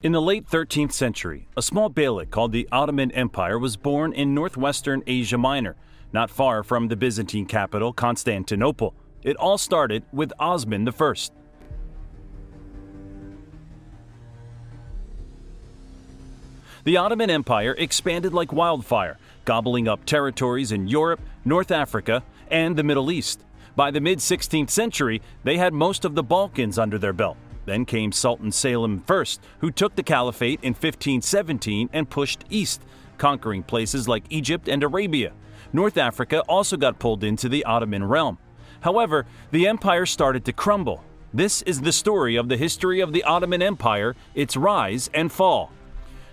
In the late 13th century, a small beylik called the Ottoman Empire was born in northwestern Asia Minor, not far from the Byzantine capital Constantinople. It all started with Osman I. The Ottoman Empire expanded like wildfire, gobbling up territories in Europe, North Africa, and the Middle East. By the mid-16th century, they had most of the Balkans under their belt. Then came Sultan Selim I, who took the caliphate in 1517 and pushed east, conquering places like Egypt and Arabia. North Africa also got pulled into the Ottoman realm. However, the empire started to crumble. This is the story of the history of the Ottoman Empire, its rise and fall.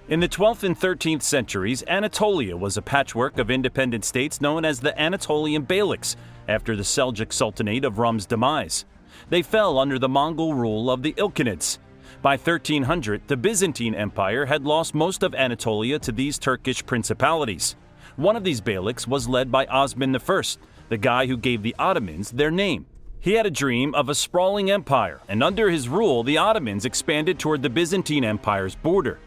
In the 12th and 13th centuries, Anatolia was a patchwork of independent states known as the Anatolian Beyliks, after the Seljuk Sultanate of Rum's demise. They fell under the Mongol rule of the Ilkhanids. By 1300, the Byzantine Empire had lost most of Anatolia to these Turkish principalities. One of these beyliks was led by Osman I, the guy who gave the Ottomans their name. He had a dream of a sprawling empire, and under his rule, the Ottomans expanded toward the Byzantine Empire's border.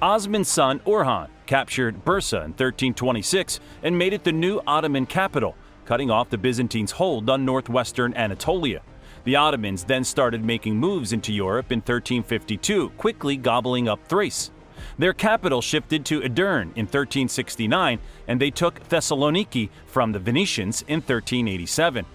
Osman's son Orhan captured Bursa in 1326 and made it the new Ottoman capital, cutting off the Byzantines' hold on northwestern Anatolia. The Ottomans then started making moves into Europe in 1352, quickly gobbling up Thrace. Their capital shifted to Edirne in 1369, and they took Thessaloniki from the Venetians in 1387.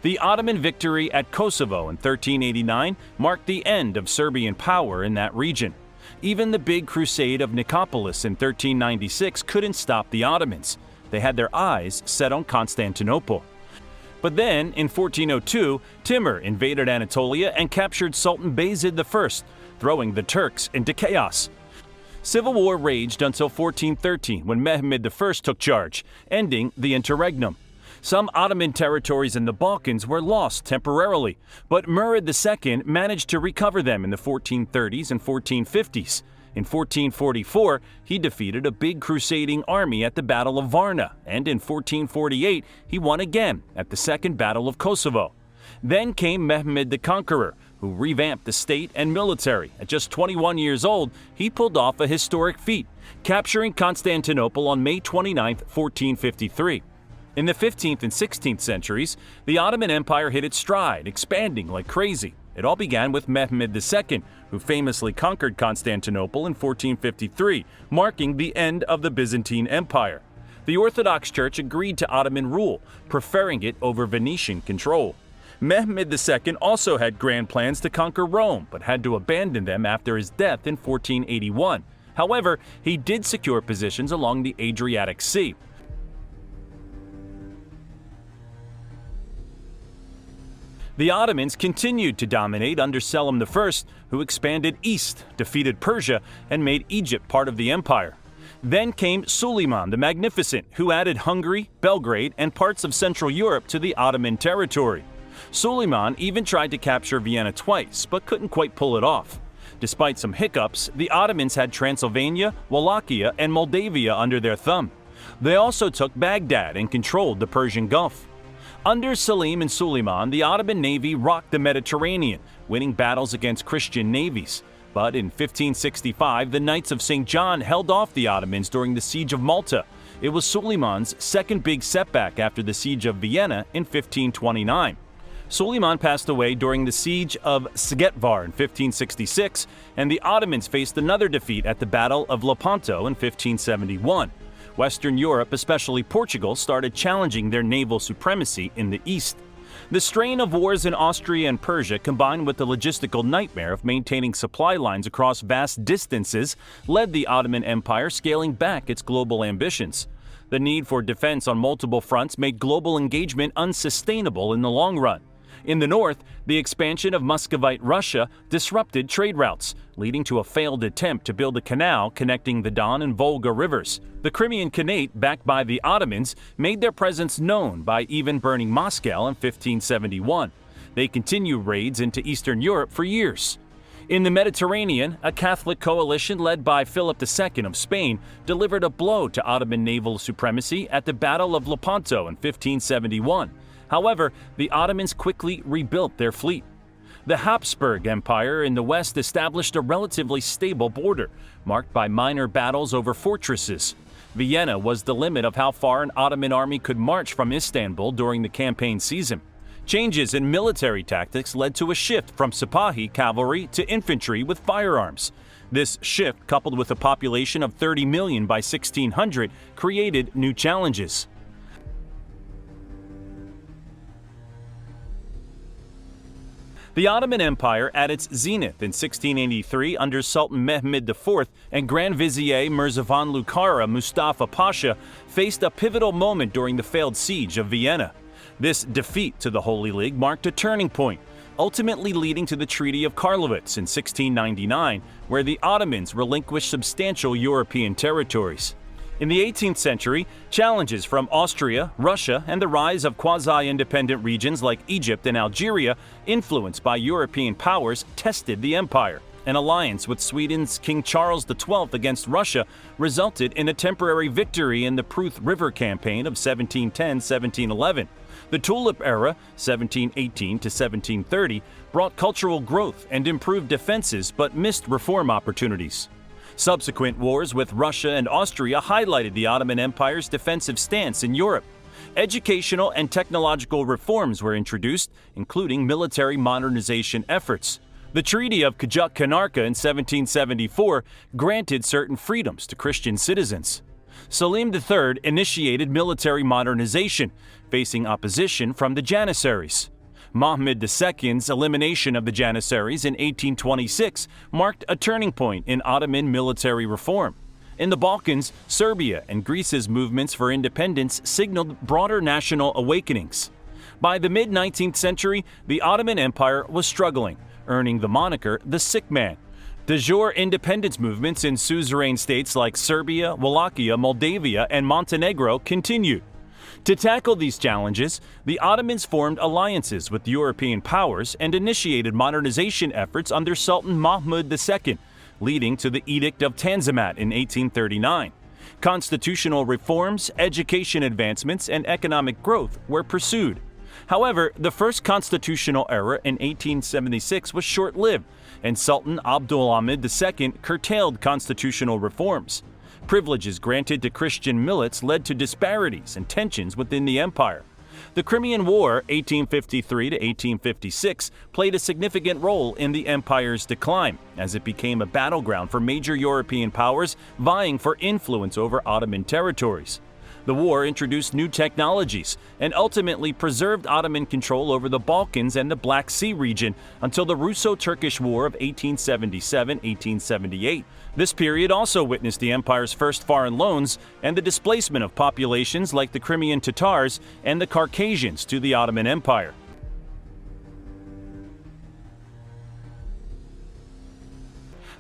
The Ottoman victory at Kosovo in 1389 marked the end of Serbian power in that region. Even the big crusade of Nicopolis in 1396 couldn't stop the Ottomans. They had their eyes set on Constantinople. But then, in 1402, Timur invaded Anatolia and captured Sultan Bayezid I, throwing the Turks into chaos. Civil war raged until 1413, when Mehmed I took charge, ending the interregnum. Some Ottoman territories in the Balkans were lost temporarily, but Murad II managed to recover them in the 1430s and 1450s. In 1444, he defeated a big crusading army at the Battle of Varna, and in 1448, he won again at the Second Battle of Kosovo. Then came Mehmed the Conqueror, who revamped the state and military. At just 21 years old, he pulled off a historic feat, capturing Constantinople on May 29, 1453. In the 15th and 16th centuries, the Ottoman Empire hit its stride, expanding like crazy. It all began with Mehmed II, who famously conquered Constantinople in 1453, marking the end of the Byzantine Empire. The Orthodox Church agreed to Ottoman rule, preferring it over Venetian control. Mehmed II also had grand plans to conquer Rome, but had to abandon them after his death in 1481. However, he did secure positions along the Adriatic Sea. The Ottomans continued to dominate under Selim I, who expanded east, defeated Persia, and made Egypt part of the empire. Then came Suleiman the Magnificent, who added Hungary, Belgrade, and parts of Central Europe to the Ottoman territory. Suleiman even tried to capture Vienna twice, but couldn't quite pull it off. Despite some hiccups, the Ottomans had Transylvania, Wallachia, and Moldavia under their thumb. They also took Baghdad and controlled the Persian Gulf. Under Selim and Suleiman, the Ottoman navy rocked the Mediterranean, winning battles against Christian navies. But in 1565, the Knights of St. John held off the Ottomans during the Siege of Malta. It was Suleiman's second big setback after the Siege of Vienna in 1529. Suleiman passed away during the Siege of Sgetvar in 1566, and the Ottomans faced another defeat at the Battle of Lepanto in 1571. Western Europe, especially Portugal, started challenging their naval supremacy in the east. The strain of wars in Austria and Persia, combined with the logistical nightmare of maintaining supply lines across vast distances, led the Ottoman Empire scaling back its global ambitions. The need for defense on multiple fronts made global engagement unsustainable in the long run. In the north, the expansion of Muscovite Russia disrupted trade routes, leading to a failed attempt to build a canal connecting the Don and Volga rivers. The Crimean Khanate, backed by the Ottomans, made their presence known by even burning Moscow in 1571. They continued raids into Eastern Europe for years. In the Mediterranean, a Catholic coalition led by Philip II of Spain delivered a blow to Ottoman naval supremacy at the Battle of Lepanto in 1571. However, the Ottomans quickly rebuilt their fleet. The Habsburg Empire in the west established a relatively stable border, marked by minor battles over fortresses. Vienna was the limit of how far an Ottoman army could march from Istanbul during the campaign season. Changes in military tactics led to a shift from Sipahi cavalry to infantry with firearms. This shift, coupled with a population of 30 million by 1600, created new challenges. The Ottoman Empire, at its zenith in 1683 under Sultan Mehmed IV and Grand Vizier Mirzavan Lucara Mustafa Pasha, faced a pivotal moment during the failed siege of Vienna. This defeat to the Holy League marked a turning point, ultimately leading to the Treaty of Karlowitz in 1699, where the Ottomans relinquished substantial European territories. In the 18th century, challenges from Austria, Russia, and the rise of quasi-independent regions like Egypt and Algeria, influenced by European powers, tested the empire. An alliance with Sweden's King Charles XII against Russia resulted in a temporary victory in the Pruth River Campaign of 1710-1711. The Tulip Era, 1718 to 1730, brought cultural growth and improved defenses but missed reform opportunities. Subsequent wars with Russia and Austria highlighted the Ottoman Empire's defensive stance in Europe. Educational and technological reforms were introduced, including military modernization efforts. The Treaty of Kajak-Kanarka in 1774 granted certain freedoms to Christian citizens. Selim III initiated military modernization, facing opposition from the Janissaries. Mehmed II's elimination of the Janissaries in 1826 marked a turning point in Ottoman military reform. In the Balkans, Serbia and Greece's movements for independence signaled broader national awakenings. By the mid-19th century, the Ottoman Empire was struggling, earning the moniker the Sick Man. De jure independence movements in suzerain states like Serbia, Wallachia, Moldavia, and Montenegro continued. To tackle these challenges, the Ottomans formed alliances with European powers and initiated modernization efforts under Sultan Mahmud II, leading to the Edict of Tanzimat in 1839. Constitutional reforms, education advancements, and economic growth were pursued. However, the first constitutional era in 1876 was short-lived, and Sultan Abdulhamid II curtailed constitutional reforms. Privileges granted to Christian millets led to disparities and tensions within the empire. The Crimean War, 1853 to 1856, played a significant role in the empire's decline, as it became a battleground for major European powers vying for influence over Ottoman territories. The war introduced new technologies and ultimately preserved Ottoman control over the Balkans and the Black Sea region until the Russo-Turkish War of 1877-1878. This period also witnessed the empire's first foreign loans and the displacement of populations like the Crimean Tatars and the Caucasians to the Ottoman Empire.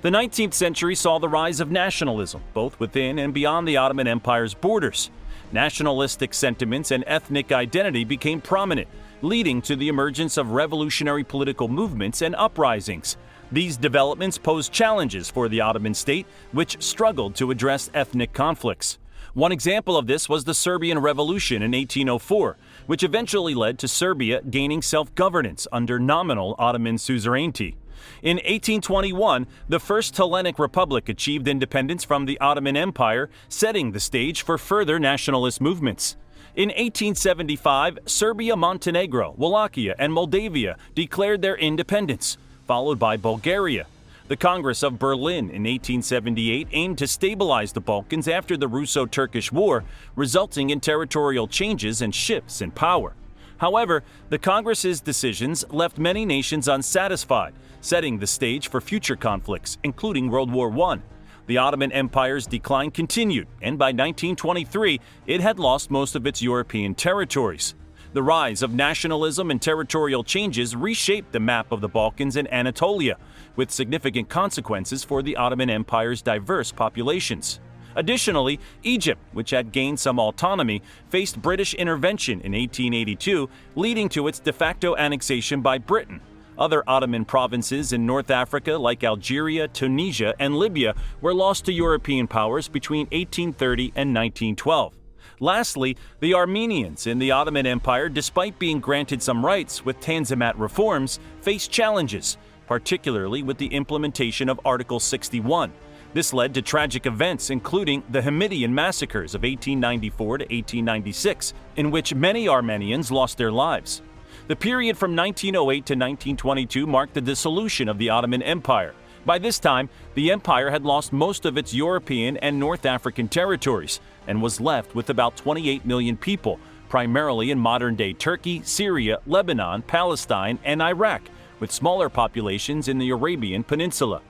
The 19th century saw the rise of nationalism, both within and beyond the Ottoman Empire's borders. Nationalistic sentiments and ethnic identity became prominent, leading to the emergence of revolutionary political movements and uprisings. These developments posed challenges for the Ottoman state, which struggled to address ethnic conflicts. One example of this was the Serbian Revolution in 1804, which eventually led to Serbia gaining self-governance under nominal Ottoman suzerainty. In 1821, the First Hellenic Republic achieved independence from the Ottoman Empire, setting the stage for further nationalist movements. In 1875, Serbia, Montenegro, Wallachia, and Moldavia declared their independence, followed by Bulgaria. The Congress of Berlin in 1878 aimed to stabilize the Balkans after the Russo-Turkish War, resulting in territorial changes and shifts in power. However, the Congress's decisions left many nations unsatisfied, setting the stage for future conflicts, including World War I. The Ottoman Empire's decline continued, and by 1923, it had lost most of its European territories. The rise of nationalism and territorial changes reshaped the map of the Balkans and Anatolia, with significant consequences for the Ottoman Empire's diverse populations. Additionally, Egypt, which had gained some autonomy, faced British intervention in 1882, leading to its de facto annexation by Britain. Other Ottoman provinces in North Africa, like Algeria, Tunisia, and Libya, were lost to European powers between 1830 and 1912. Lastly, the Armenians in the Ottoman Empire, despite being granted some rights with Tanzimat reforms, faced challenges, particularly with the implementation of Article 61. This led to tragic events including the Hamidian massacres of 1894 to 1896, in which many Armenians lost their lives. The period from 1908 to 1922 marked the dissolution of the Ottoman Empire. By this time, the empire had lost most of its European and North African territories and was left with about 28 million people, primarily in modern-day Turkey, Syria, Lebanon, Palestine, and Iraq, with smaller populations in the Arabian Peninsula.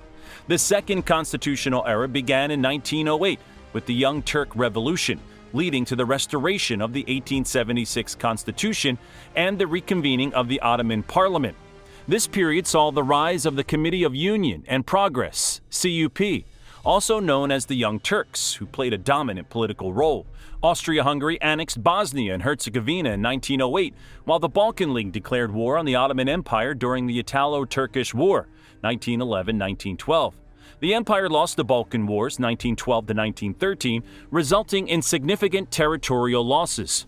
The second constitutional era began in 1908 with the Young Turk Revolution, leading to the restoration of the 1876 Constitution and the reconvening of the Ottoman Parliament. This period saw the rise of the Committee of Union and Progress, CUP, also known as the Young Turks, who played a dominant political role. Austria-Hungary annexed Bosnia and Herzegovina in 1908, while the Balkan League declared war on the Ottoman Empire during the Italo-Turkish War, 1911-1912. The empire lost the Balkan Wars 1912 to 1913, resulting in significant territorial losses.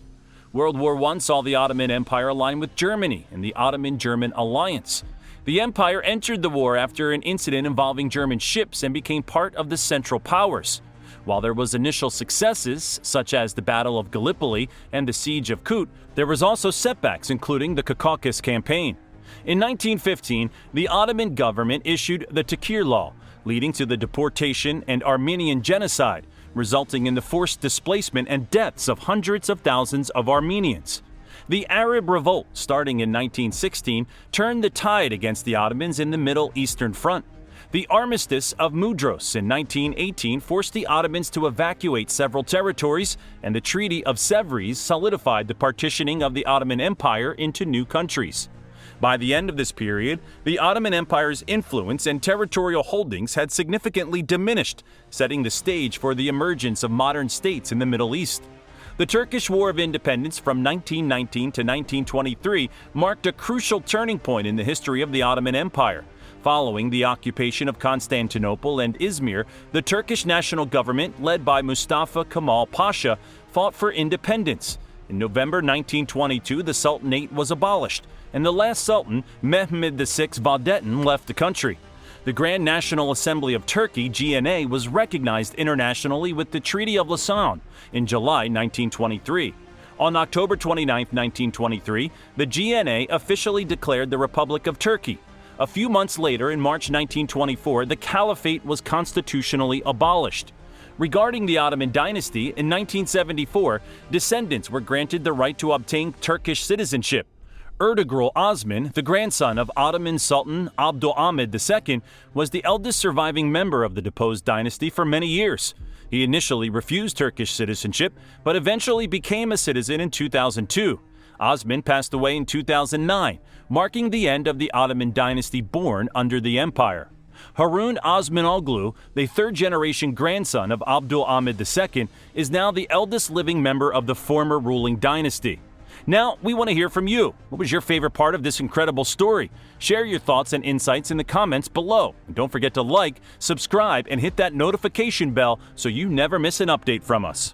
World War I saw the Ottoman Empire align with Germany in the Ottoman-German alliance. The empire entered the war after an incident involving German ships and became part of the Central Powers. While there was initial successes, such as the Battle of Gallipoli and the Siege of Kut, there was also setbacks, including the Conquest campaign. In 1915, the Ottoman government issued the Takir Law, leading to the deportation and Armenian genocide, resulting in the forced displacement and deaths of hundreds of thousands of Armenians. The Arab Revolt, starting in 1916, turned the tide against the Ottomans in the Middle Eastern Front. The Armistice of Mudros in 1918 forced the Ottomans to evacuate several territories, and the Treaty of Sèvres solidified the partitioning of the Ottoman Empire into new countries. By the end of this period, the Ottoman Empire's influence and territorial holdings had significantly diminished, setting the stage for the emergence of modern states in the Middle East. The Turkish War of Independence from 1919 to 1923 marked a crucial turning point in the history of the Ottoman Empire. Following the occupation of Constantinople and Izmir, the Turkish national government, led by Mustafa Kemal Pasha, fought for independence. In November 1922, the Sultanate was abolished, and the last Sultan, Mehmed VI Vahdettin, left the country. The Grand National Assembly of Turkey, GNA, was recognized internationally with the Treaty of Lausanne in July 1923. On October 29, 1923, the GNA officially declared the Republic of Turkey. A few months later, in March 1924, the Caliphate was constitutionally abolished. Regarding the Ottoman dynasty, in 1974, descendants were granted the right to obtain Turkish citizenship. Ertugrul Osman, the grandson of Ottoman Sultan Abdülhamid II, was the eldest surviving member of the deposed dynasty for many years. He initially refused Turkish citizenship, but eventually became a citizen in 2002. Osman passed away in 2009, marking the end of the Ottoman dynasty born under the empire. Harun Osmanoglu, the third-generation grandson of Abdülhamid II, is now the eldest living member of the former ruling dynasty. Now, we want to hear from you. What was your favorite part of this incredible story? Share your thoughts and insights in the comments below. And don't forget to like, subscribe, and hit that notification bell so you never miss an update from us.